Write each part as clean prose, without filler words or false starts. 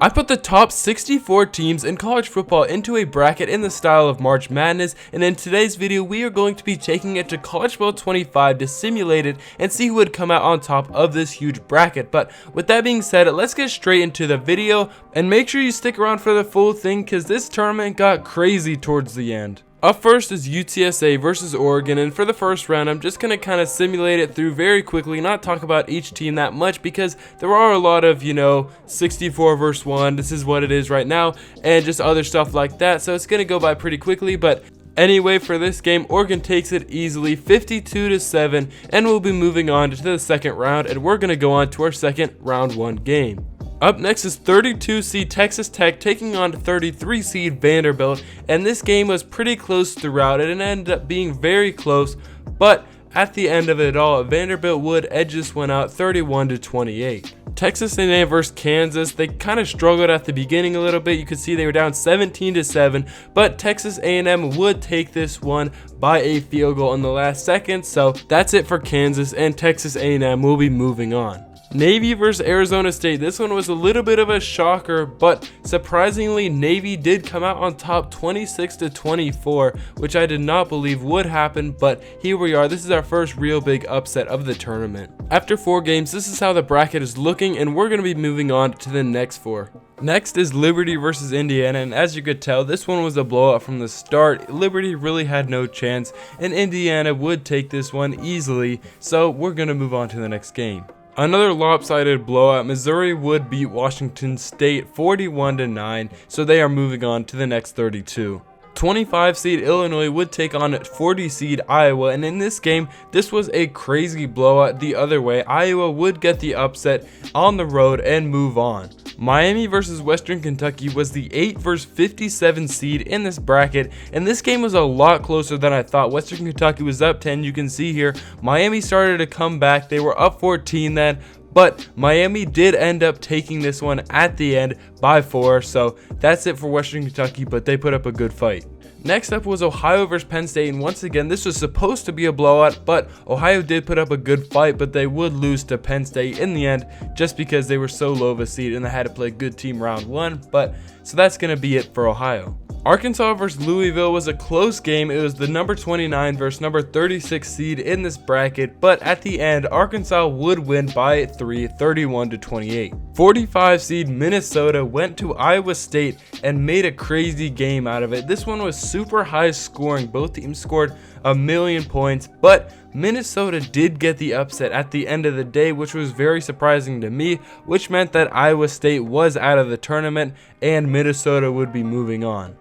I put the top 64 teams in college football into a bracket in the style of March Madness, and in today's video we are going to be taking it to College Bowl 25 to simulate it and see who would come out on top of this huge bracket. But with that being said, let's get straight into the video, and make sure you stick around for the full thing because this tournament got crazy towards the end. Up first is UTSA versus Oregon, and for the first round I'm just going to kind of simulate it through very quickly, not talk about each team that much because there are a lot of, 64 versus 1, this is what it is right now, and just other stuff like that, so it's going to go by pretty quickly. But anyway, for this game, Oregon takes it easily 52-7, and we'll be moving on to the second round, and we're going to go on to our second round 1 game. Up next is 32 seed Texas Tech taking on 33 seed Vanderbilt, and this game was pretty close throughout. It ended up being very close, but at the end of it all, Vanderbilt would edge this one out 31-28. Texas A&M versus Kansas, they kind of struggled at the beginning a little bit. You could see they were down 17-7, but Texas A&M would take this one by a field goal in the last second. So that's it for Kansas, and Texas A&M will be moving on. Navy versus Arizona State. This one was a little bit of a shocker, but surprisingly Navy did come out on top 26-24, which I did not believe would happen, but here we are. This is our first real big upset of the tournament. After 4 games, this is how the bracket is looking, and we're going to be moving on to the next 4. Next is Liberty versus Indiana, and as you could tell, this one was a blowout from the start. Liberty really had no chance, and Indiana would take this one easily, so we're going to move on to the next game. Another lopsided blowout. Missouri would beat Washington State 41-9, so they are moving on to the next 32. 25 seed Illinois would take on 40 seed Iowa, and in this game, this was a crazy blowout the other way. Iowa would get the upset on the road and move on. Miami versus Western Kentucky was the 8 versus 57 seed in this bracket, and this game was a lot closer than I thought. Western Kentucky was up 10, you can see here. Miami started to come back, they were up 14 then, but Miami did end up taking this one at the end by 4, so that's it for Western Kentucky, but they put up a good fight. Next up was Ohio versus Penn State, and once again this was supposed to be a blowout, but Ohio did put up a good fight, but they would lose to Penn State in the end just because they were so low of a seed and they had to play good team round 1, but so that's going to be it for Ohio. Arkansas versus Louisville was a close game. It was the number 29 versus number 36 seed in this bracket, but at the end, Arkansas would win by 3, 31-28. 45 seed Minnesota went to Iowa State and made a crazy game out of it. This one was super high scoring. Both teams scored 1,000,000 points, but Minnesota did get the upset at the end of the day, which was very surprising to me, which meant that Iowa State was out of the tournament and Minnesota would be moving on.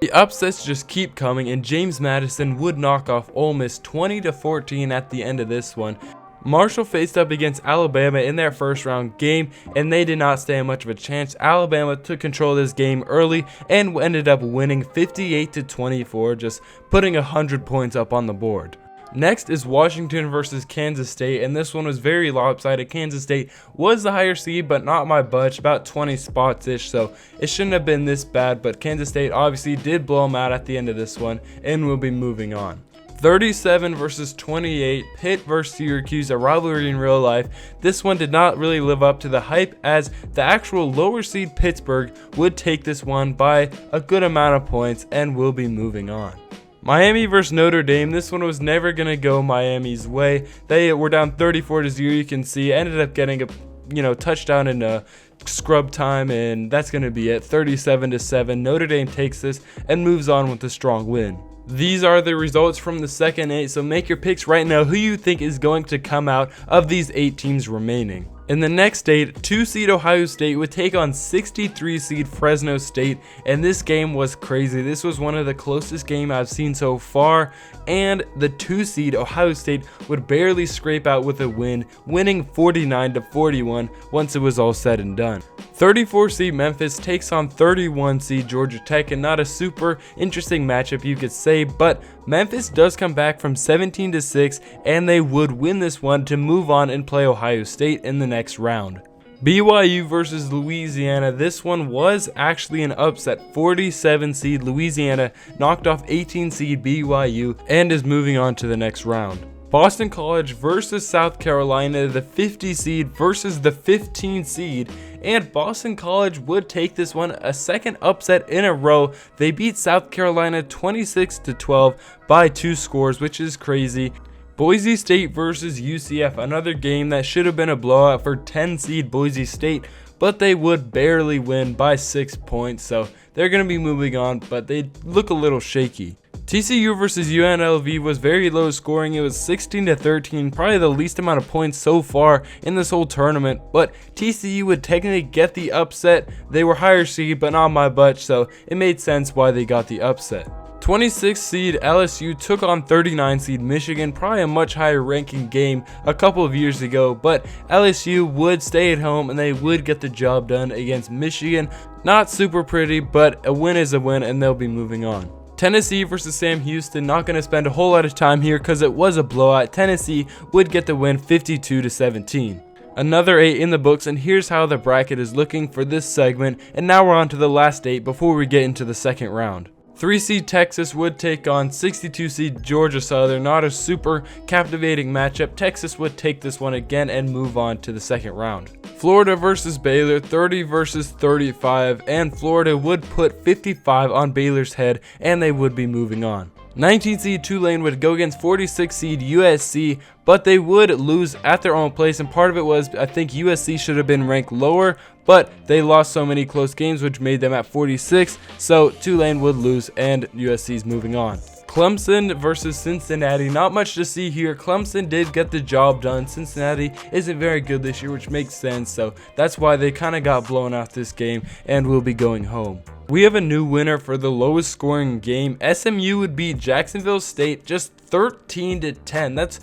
The upsets just keep coming, and James Madison would knock off Ole Miss 20-14 at the end of this one. Marshall faced up against Alabama in their first round game, and they did not stand much of a chance. Alabama took control of this game early and ended up winning 58-24, just putting 100 points up on the board. Next is Washington versus Kansas State, and this one was very lopsided. Kansas State was the higher seed, but not by much, about 20 spots-ish, so it shouldn't have been this bad, but Kansas State obviously did blow them out at the end of this one, and we'll be moving on. 37 versus 28, Pitt versus Syracuse, a rivalry in real life. This one did not really live up to the hype, as the actual lower seed Pittsburgh would take this one by a good amount of points, and we'll be moving on. Miami versus Notre Dame. This one was never going to go Miami's way. They were down 34-0, you can see. Ended up getting a touchdown in scrub time, and that's going to be it. 37-7. Notre Dame takes this and moves on with a strong win. These are the results from the second 8, so make your picks right now who you think is going to come out of these 8 teams remaining. In the next 8, 2 seed Ohio State would take on 63 seed Fresno State, and this game was crazy. This was one of the closest games I've seen so far, and the 2 seed Ohio State would barely scrape out with a win, winning 49-41 once it was all said and done. 34 seed Memphis takes on 31 seed Georgia Tech, and not a super interesting matchup you could say, but Memphis does come back from 17-6, and they would win this one to move on and play Ohio State in the next round. BYU versus Louisiana. This one was actually an upset. 47 seed Louisiana knocked off 18 seed BYU and is moving on to the next round. Boston College versus South Carolina, the 50 seed versus the 15 seed, and Boston College would take this one, a second upset in a row. They beat South Carolina 26-12 by 2 scores, which is crazy. Boise State versus UCF, another game that should have been a blowout for 10 seed Boise State, but they would barely win by 6 points, so they're going to be moving on, but they look a little shaky. TCU versus UNLV was very low scoring. It was 16-13, probably the least amount of points so far in this whole tournament, but TCU would technically get the upset. They were higher seed, but not my butt, so it made sense why they got the upset. 26th seed LSU took on 39 seed Michigan, probably a much higher ranking game a couple of years ago, but LSU would stay at home and they would get the job done against Michigan. Not super pretty, but a win is a win and they'll be moving on. Tennessee versus Sam Houston, not going to spend a whole lot of time here because it was a blowout. Tennessee would get the win 52-17. Another 8 in the books, and here's how the bracket is looking for this segment, and now we're on to the last 8 before we get into the second round. 3 seed Texas would take on 62 seed Georgia Southern, not a super captivating matchup. Texas would take this one again and move on to the second round. Florida versus Baylor, 30 versus 35, and Florida would put 55 on Baylor's head and they would be moving on. 19 seed Tulane would go against 46 seed USC, but they would lose at their own place, and part of it was I think USC should have been ranked lower, but they lost so many close games which made them at 46, so Tulane would lose and USC's moving on. Clemson versus Cincinnati, not much to see here. Clemson did get the job done. Cincinnati isn't very good this year, which makes sense, so that's why they kind of got blown out this game and will be going home. We have a new winner for the lowest scoring game. SMU would beat Jacksonville State just 13-10. That's,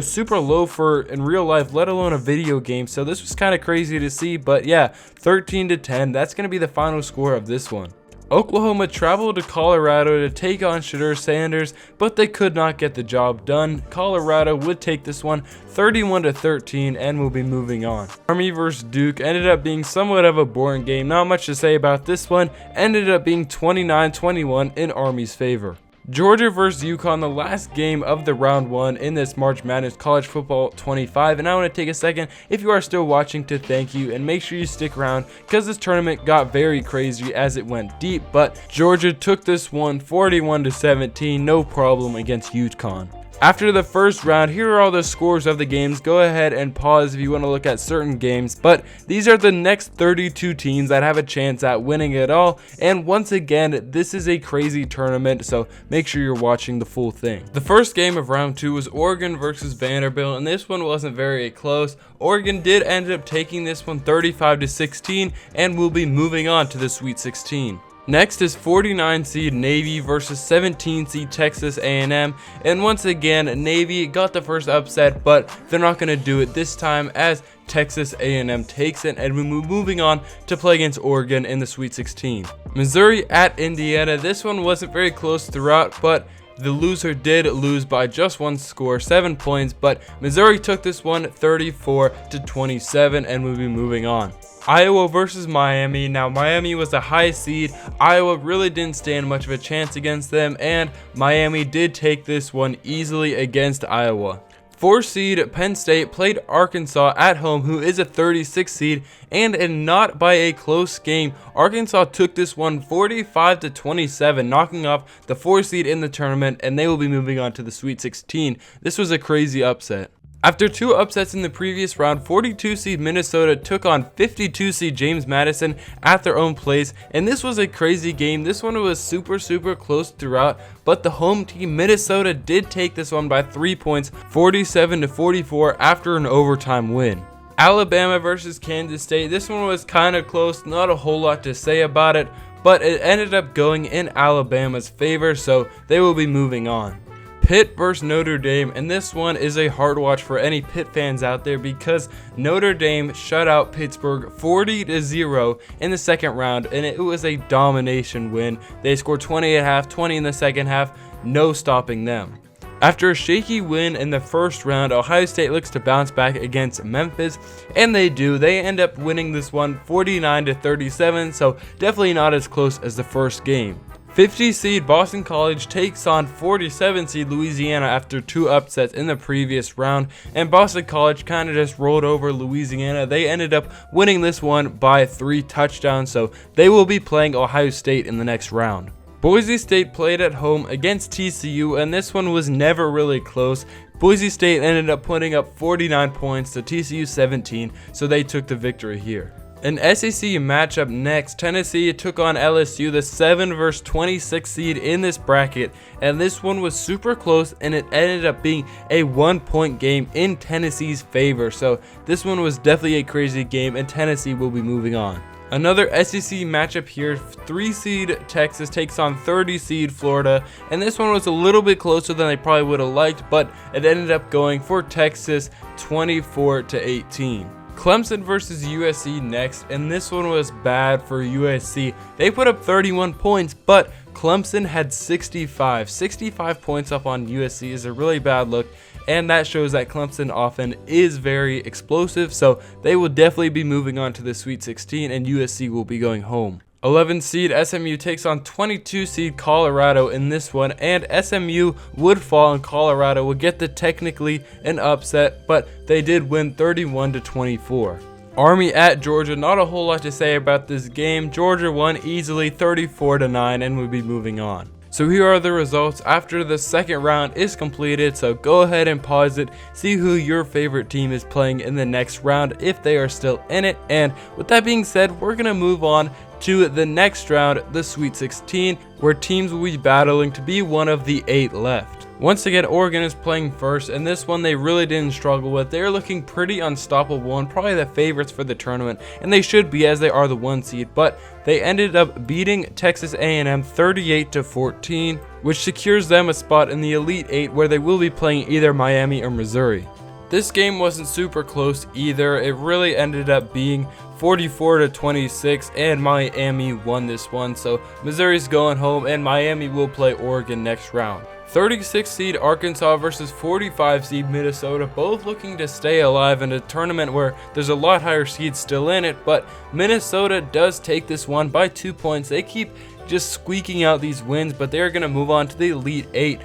super low for in real life, let alone a video game. So this was kind of crazy to see, but yeah, 13-10. That's going to be the final score of this one. Oklahoma traveled to Colorado to take on Shedeur Sanders, but they could not get the job done. Colorado would take this one 31-13 and will be moving on. Army versus Duke ended up being somewhat of a boring game. Not much to say about this one. Ended up being 29-21 in Army's favor. Georgia versus UConn, the last game of the round 1 in this March Madness College Football 25, and I want to take a second, if you are still watching, to thank you and make sure you stick around because this tournament got very crazy as it went deep, but Georgia took this one 41-17, no problem against UConn. After the first round, here are all the scores of the games. Go ahead and pause if you want to look at certain games, but these are the next 32 teams that have a chance at winning it all, and once again, this is a crazy tournament, so make sure you're watching the full thing. The first game of round 2 was Oregon versus Vanderbilt, and this one wasn't very close. Oregon did end up taking this one 35-16 and will be moving on to the Sweet 16. Next is 49 seed Navy versus 17 seed Texas A&M, and once again Navy got the first upset, but they're not going to do it this time as Texas A&M takes it, and we're moving on to play against Oregon in the Sweet 16. Missouri at Indiana, this one wasn't very close throughout, but the loser did lose by just one score, 7 points, but Missouri took this one 34-27 and we'll be moving on. Iowa versus Miami. Now Miami was a high seed. Iowa really didn't stand much of a chance against them, and Miami did take this one easily against Iowa. 4 seed Penn State played Arkansas at home, who is a 36 seed, and not by a close game. Arkansas took this one 45-27, knocking off the 4 seed in the tournament, and they will be moving on to the Sweet 16. This was a crazy upset. After 2 upsets in the previous round, 42 seed Minnesota took on 52 seed James Madison at their own place, and this was a crazy game. This one was super close throughout, but the home team Minnesota did take this one by 3 points, 47-44 after an overtime win. Alabama versus Kansas State. This one was kind of close, not a whole lot to say about it, but it ended up going in Alabama's favor, so they will be moving on. Pitt versus Notre Dame, and this one is a hard watch for any Pitt fans out there because Notre Dame shut out Pittsburgh 40-0 in the second round, and it was a domination win. They scored 20 at half, 20 in the second half, no stopping them. After a shaky win in the first round, Ohio State looks to bounce back against Memphis, and they do. They end up winning this one 49-37, so definitely not as close as the first game. 50 seed Boston College takes on 47 seed Louisiana after 2 upsets in the previous round, and Boston College kind of just rolled over Louisiana. They ended up winning this one by 3 touchdowns, so they will be playing Ohio State in the next round. Boise State played at home against TCU, and this one was never really close. Boise State ended up putting up 49 points to TCU 17, so they took the victory here. An SEC matchup next, Tennessee took on LSU, the 7 versus 26 seed in this bracket, and this one was super close, and it ended up being a 1-point game in Tennessee's favor. So this one was definitely a crazy game, and Tennessee will be moving on. Another SEC matchup here, 3 seed Texas takes on 30 seed Florida, and this one was a little bit closer than they probably would have liked, but it ended up going for Texas 24-18. Clemson versus USC next, and this one was bad for USC. They put up 31 points, but Clemson had 65. 65 points up on USC is a really bad look, and that shows that Clemson often is very explosive, so they will definitely be moving on to the Sweet 16, and USC will be going home. 11 seed SMU takes on 22 seed Colorado in this one, and SMU would fall and Colorado would get the technically an upset, but they did win 31-24. Army at Georgia, not a whole lot to say about this game. Georgia won easily 34-9 and would be moving on. So here are the results after the second round is completed, so go ahead and pause it, see who your favorite team is playing in the next round if they are still in it, and with that being said, we're going to move on to the next round, the Sweet 16, where teams will be battling to be one of the 8 left. Once again, Oregon is playing first, and this one they really didn't struggle with. They're looking pretty unstoppable and probably the favorites for the tournament, and they should be as they are the 1 seed, but they ended up beating Texas A&M 38-14, which secures them a spot in the Elite 8 where they will be playing either Miami or Missouri. This game wasn't super close either. It really ended up being 44-26, and Miami won this one. So Missouri's going home, and Miami will play Oregon next round. 36 seed Arkansas versus 45 seed Minnesota, both looking to stay alive in a tournament where there's a lot higher seeds still in it, but Minnesota does take this one by 2 points. They keep just squeaking out these wins, but they're going to move on to the Elite 8.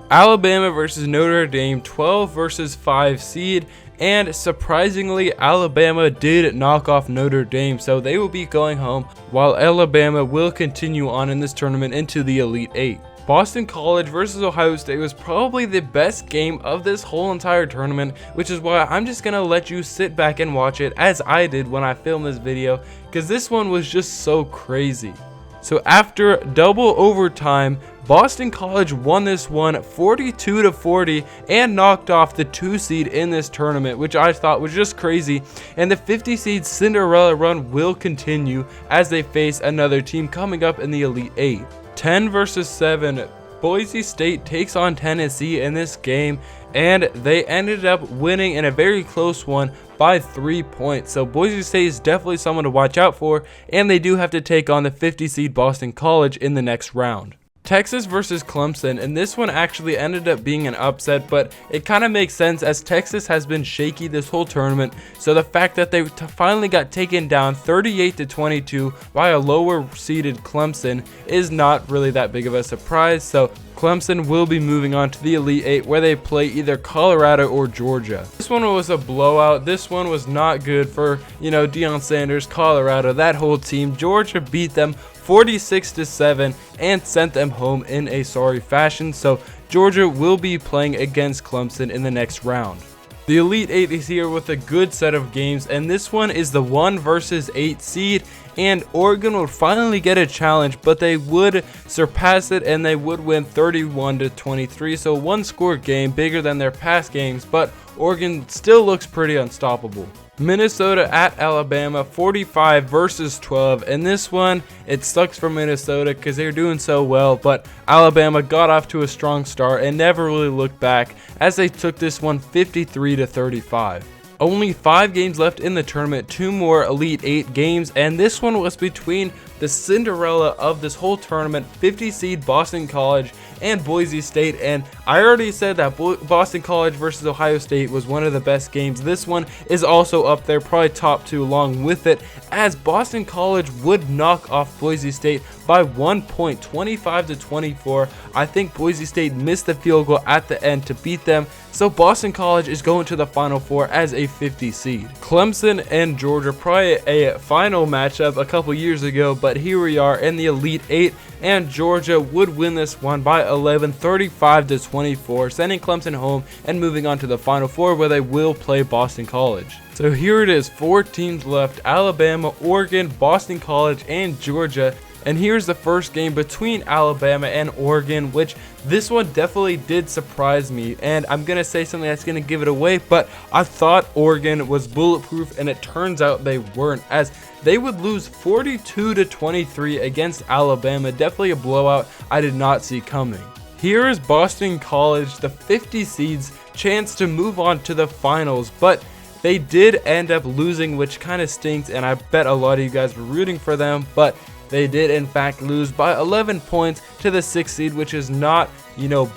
Alabama versus Notre Dame, 12 versus 5 seed, and surprisingly Alabama did knock off Notre Dame, so they will be going home while Alabama will continue on in this tournament into the Elite 8. Boston College versus Ohio State was probably the best game of this whole entire tournament, which is why I'm just gonna let you sit back and watch it as I did when I filmed this video, because this one was just so crazy. So after double overtime, Boston College won this one 42-40 and knocked off the 2 seed in this tournament, which I thought was just crazy. And the 50 seed Cinderella run will continue as they face another team coming up in the Elite 8. 10 versus 7, Boise State takes on Tennessee in this game, and they ended up winning in a very close one by 3 points. So Boise State is definitely someone to watch out for, and they do have to take on the 50 seed Boston College in the next round. Texas versus Clemson, and this one actually ended up being an upset, but it kind of makes sense as Texas has been shaky this whole tournament, so the fact that they finally got taken down 38-22 by a lower seeded Clemson is not really that big of a surprise. So Clemson will be moving on to the Elite 8 where they play either Colorado or Georgia. This one was a blowout. This one was not good for, Deion Sanders, Colorado, that whole team. Georgia beat them 46-7 and sent them home in a sorry fashion. So Georgia will be playing against Clemson in the next round. The Elite 8 is here with a good set of games, and this one is the 1 versus 8 seed, and Oregon would finally get a challenge, but they would surpass it and they would win 31-23. So 1-score game, bigger than their past games, but Oregon still looks pretty unstoppable. Minnesota at Alabama, 45 versus 12, and this one, it sucks for Minnesota because they're doing so well, but Alabama got off to a strong start and never really looked back as they took this one 53-35. Only 5 games left in the tournament, 2 more Elite 8 games, and this one was between the Cinderella of this whole tournament, 50 seed Boston College and Boise State. And I already said that Boston College versus Ohio State was one of the best games. This one is also up there, probably top 2 along with it, as Boston College would knock off Boise State by 1 point, 25-24. I think Boise State missed the field goal at the end to beat them, so Boston College is going to the Final Four as a 50 seed. Clemson and Georgia, probably a final matchup a couple years ago, but here we are in the Elite 8, and Georgia would win this one by 11, 35-24, sending Clemson home and moving on to the Final Four, where they will play Boston College. So here it is, 4 teams left: Alabama, Oregon, Boston College, and Georgia. And here's the first game between Alabama and Oregon, which this one definitely did surprise me. And I'm going to say something that's going to give it away, but I thought Oregon was bulletproof, and it turns out they weren't, as they would lose 42-23 against Alabama. Definitely a blowout I did not see coming. Here is Boston College, the 50 seeds, chance to move on to the finals, but they did end up losing, which kind of stinks, and I bet a lot of you guys were rooting for them, but they did in fact lose by 11 points to the 6th seed, which is not,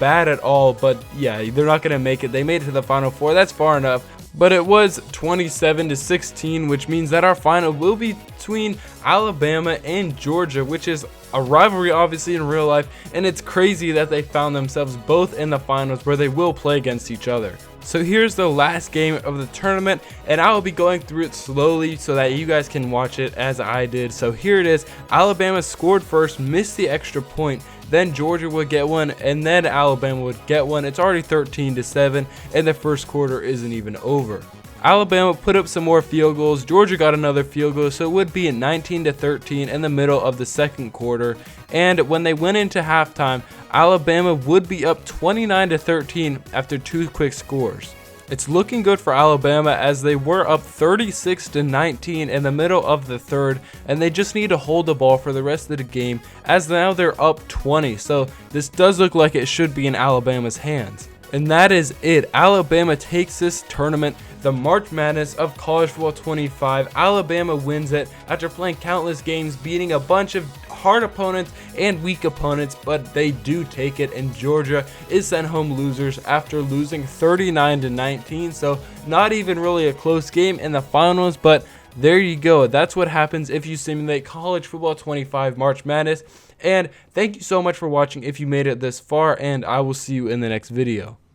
bad at all, but yeah, they're not going to make it. They made it to the Final Four, that's far enough. But it was 27-16, which means that our final will be between Alabama and Georgia, which is a rivalry obviously in real life, and it's crazy that they found themselves both in the finals where they will play against each other. So here's the last game of the tournament, and I will be going through it slowly so that you guys can watch it as I did. So here it is. Alabama scored first, missed the extra point, then Georgia would get one, and then Alabama would get one. It's already 13-7, and the first quarter isn't even over. Alabama put up some more field goals. Georgia got another field goal, so it would be at 19-13 in the middle of the second quarter. And when they went into halftime, Alabama would be up 29-13 after 2 quick scores. It's looking good for Alabama, as they were up 36-19 in the middle of the third, and they just need to hold the ball for the rest of the game, as now they're up 20. So this does look like it should be in Alabama's hands. And that is it. Alabama takes this tournament, the March Madness of College Football 25. Alabama wins it after playing countless games, beating a bunch of hard opponents and weak opponents, but they do take it, and Georgia is sent home losers after losing 39-19. So not even really a close game in the finals, but there you go. That's what happens if you simulate College Football 25 March Madness. And thank you so much for watching if you made it this far, and I will see you in the next video.